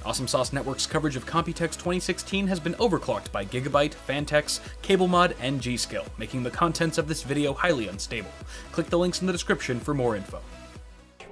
Awesome Sauce Network's coverage of Computex 2016 has been overclocked by Gigabyte, Fantex, CableMod, and G.Skill, making the contents of this video highly unstable. Click the links in the description for more info.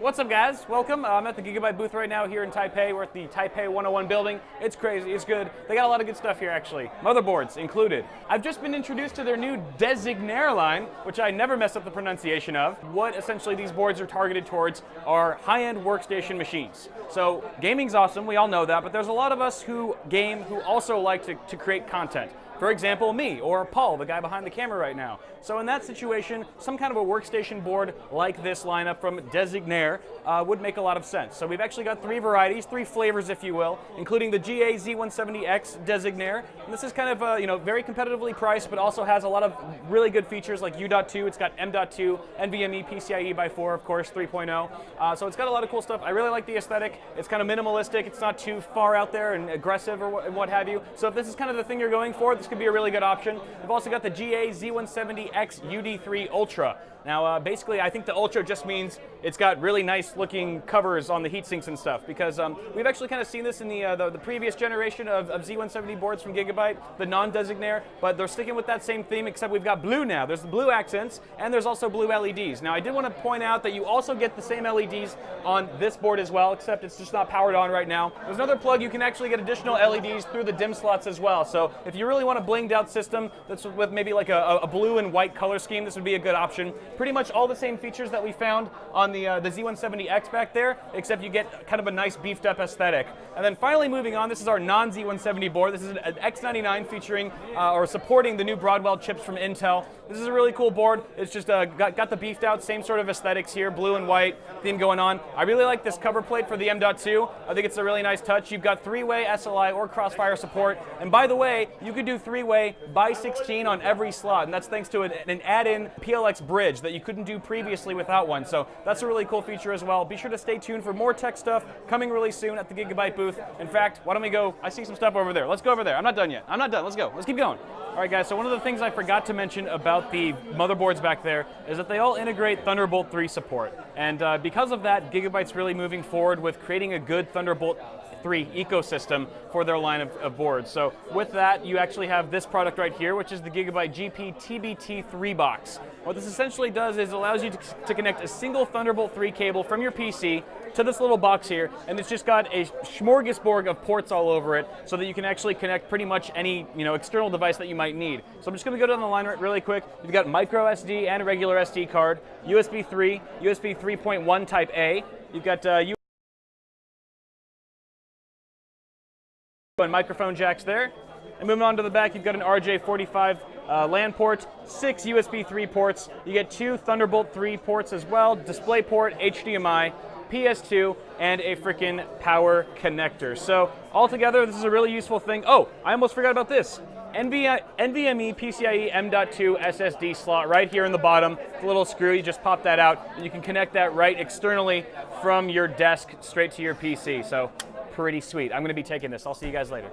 What's up, guys? Welcome. I'm at the Gigabyte booth right now here in Taipei. We're at the Taipei 101 building. It's crazy. It's good. They got a lot of good stuff here, actually. Motherboards included. I've just been introduced to their new Designaire line, which I never mess up the pronunciation of. What essentially these boards are targeted towards are high-end workstation machines. So gaming's awesome. We all know that. But there's a lot of us who game who also like to create content. For example, me, or Paul, the guy behind the camera right now. So in that situation, some kind of a workstation board like this lineup from Designaire would make a lot of sense. So we've actually got three varieties, three flavors, if you will, including the GA-Z170X Designaire. And this is kind of, very competitively priced, but also has a lot of really good features like U.2. It's got M.2, NVMe, PCIe by 4, of course, 3.0. So it's got a lot of cool stuff. I really like the aesthetic. It's kind of minimalistic. It's not too far out there and aggressive or what have you. So if this is kind of the thing you're going for, this could be a really good option. We've also got the GA-Z170X UD3 Ultra. Now, basically, I think the Ultra just means it's got really nice looking covers on the heat sinks and stuff, because we've actually kind of seen this in the previous generation of Z170 boards from Gigabyte, the non-Designaire, but they're sticking with that same theme, except we've got blue now. There's the blue accents, and there's also blue LEDs. Now, I did want to point out that you also get the same LEDs on this board as well, except it's just not powered on right now. There's another plug. You can actually get additional LEDs through the DIMM slots as well. So if you really want a blinged out system that's with maybe like a blue and white color scheme, this would be a good option. Pretty much all the same features that we found on the Z170X back there, except you get kind of a nice beefed up aesthetic. And then finally moving on, this is our non-Z170 board. This is an X99 featuring or supporting the new Broadwell chips from Intel. This is a really cool board. It's just got the beefed out, same sort of aesthetics here, blue and white theme going on. I really like this cover plate for the M.2. I think it's a really nice touch. You've got three-way SLI or Crossfire support. And by the way, you could do three-way by 16 on every slot, and that's thanks to an add-in PLX bridge that you couldn't do previously without one. So that's a really cool feature as well. Be sure to stay tuned for more tech stuff coming really soon at the Gigabyte booth. In fact, why don't we go? I see some stuff over there. Let's go over there. I'm not done yet. I'm not done. Let's go. Let's keep going. All right, guys, so one of the things I forgot to mention about the motherboards back there is that they all integrate Thunderbolt 3 support. And because of that, Gigabyte's really moving forward with creating a good Thunderbolt 3 ecosystem for their line of boards. So with that, you actually have this product right here, which is the Gigabyte GP TBT3 box. What this essentially does is it allows you to connect a single Thunderbolt 3 cable from your PC to this little box here, and it's just got a smorgasbord of ports all over it so that you can actually connect pretty much any external device that you might need. So I'm just going to go down the line really quick. You've got micro SD and a regular SD card, USB 3, USB 3.1 Type A. You've got and microphone jacks there. And moving on to the back, you've got an RJ45 LAN port, 6 USB 3 ports. You get 2 Thunderbolt 3 ports as well, DisplayPort, HDMI, PS2, and a freaking power connector. So altogether, this is a really useful thing. Oh, I almost forgot about this. NVMe PCIe M.2 SSD slot right here in the bottom. The little screw, you just pop that out, and you can connect that right externally from your desk straight to your PC. So pretty sweet. I'm going to be taking this. I'll see you guys later.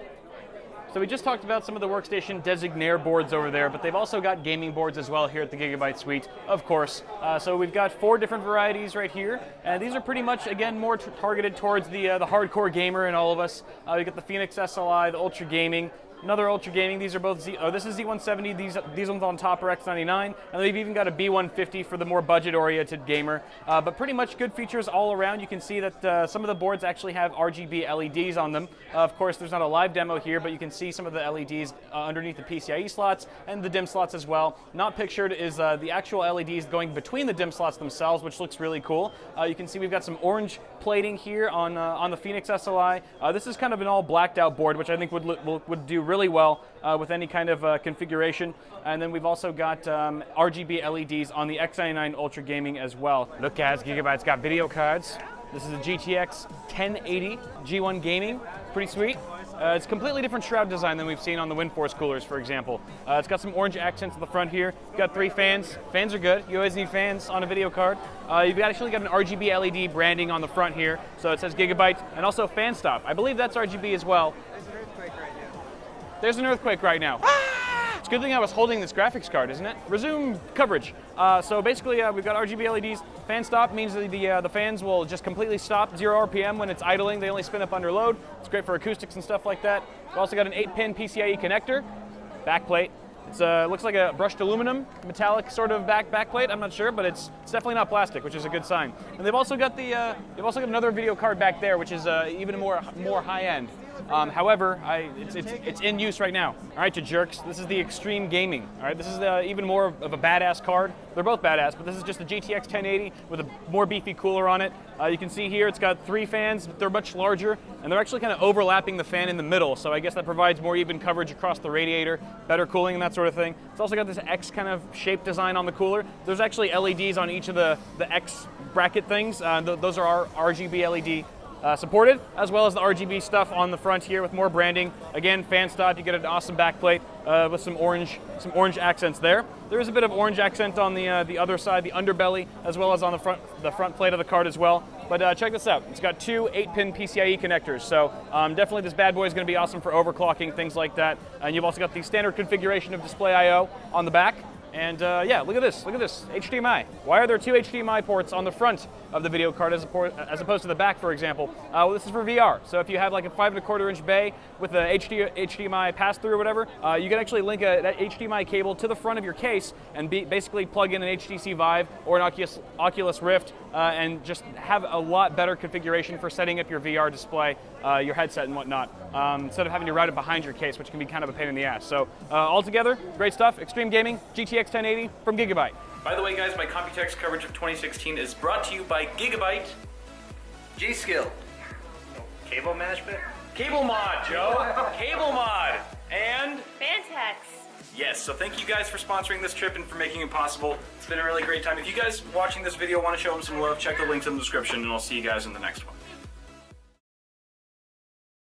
So we just talked about some of the workstation Designaire boards over there, but they've also got gaming boards as well here at the Gigabyte suite, of course. So we've got 4 different varieties right here, and these are pretty much, again, more targeted towards the hardcore gamer in all of us. We've got the Phoenix SLI, the Ultra Gaming, another Ultra Gaming. These are both this is Z170. These ones on top are X99, and they've even got a B150 for the more budget-oriented gamer. But pretty much good features all around. You can see that some of the boards actually have RGB LEDs on them. Of course, there's not a live demo here, but you can see some of the LEDs underneath the PCIe slots and the DIMM slots as well. Not pictured is the actual LEDs going between the DIMM slots themselves, which looks really cool. You can see we've got some orange plating here on the Phoenix SLI. This is kind of an all blacked out board, which I think would do really well with any kind of configuration. And then we've also got RGB LEDs on the X99 Ultra Gaming as well. Look, guys, Gigabyte's got video cards. This is a GTX 1080 G1 Gaming. Pretty sweet. It's a completely different shroud design than we've seen on the WindForce coolers, for example. It's got some orange accents at the front here. You've got 3 fans. Fans are good. You always need fans on a video card. You've actually got an RGB LED branding on the front here, so it says Gigabyte, and also fan stop. I believe that's RGB as well. There's an earthquake right now. There's an earthquake right now. Ah! good thing I was holding this graphics card, isn't it? Resume coverage. So basically, we've got RGB LEDs. Fan stop means that the fans will just completely stop, 0 RPM when it's idling. They only spin up under load. It's great for acoustics and stuff like that. We've also got an 8-pin PCIe connector, backplate. It looks like a brushed aluminum, metallic sort of backplate. I'm not sure, but it's definitely not plastic, which is a good sign. And they've also got another video card back there, which is even more high end. However, it's in use right now. All right, you jerks. This is the Extreme Gaming. All right, this is even more of a badass card. They're both badass, but this is just the GTX 1080 with a more beefy cooler on it. You can see here it's got 3 fans, but they're much larger, and they're actually kind of overlapping the fan in the middle. So I guess that provides more even coverage across the radiator, better cooling and that sort of thing. It's also got this X kind of shape design on the cooler. There's actually LEDs on each of the X bracket things. Those are our RGB LED. Supported, as well as the RGB stuff on the front here with more branding. Again, fan stop, you get an awesome backplate with some orange accents there. There is a bit of orange accent on the other side, the underbelly, as well as on the front plate of the card as well. But check this out. It's got 2 8-pin PCIe connectors, so definitely this bad boy is going to be awesome for overclocking, things like that. And you've also got the standard configuration of display I/O on the back. And yeah, look at this, HDMI. Why are there 2 HDMI ports on the front of the video card as opposed to the back, for example? Well, this is for VR. So if you have like a 5¼ bay with a HDMI pass-through or whatever, you can actually link that HDMI cable to the front of your case and basically plug in an HTC Vive or an Oculus Rift and just have a lot better configuration for setting up your VR display, your headset and whatnot, instead of having to route it behind your case, which can be kind of a pain in the ass. So altogether, great stuff. Extreme Gaming, GTX 1080 from Gigabyte. By the way, guys, my Computex coverage of 2016 is brought to you by Gigabyte, G-Skill, Cable management? Cable Mod, Joe, Cable Mod, and Fantex. yes, so thank you guys for sponsoring this trip and for making it possible. It's been a really great time. If you guys watching this video want to show them some love, check the links in the description, and I'll see you guys in the next one.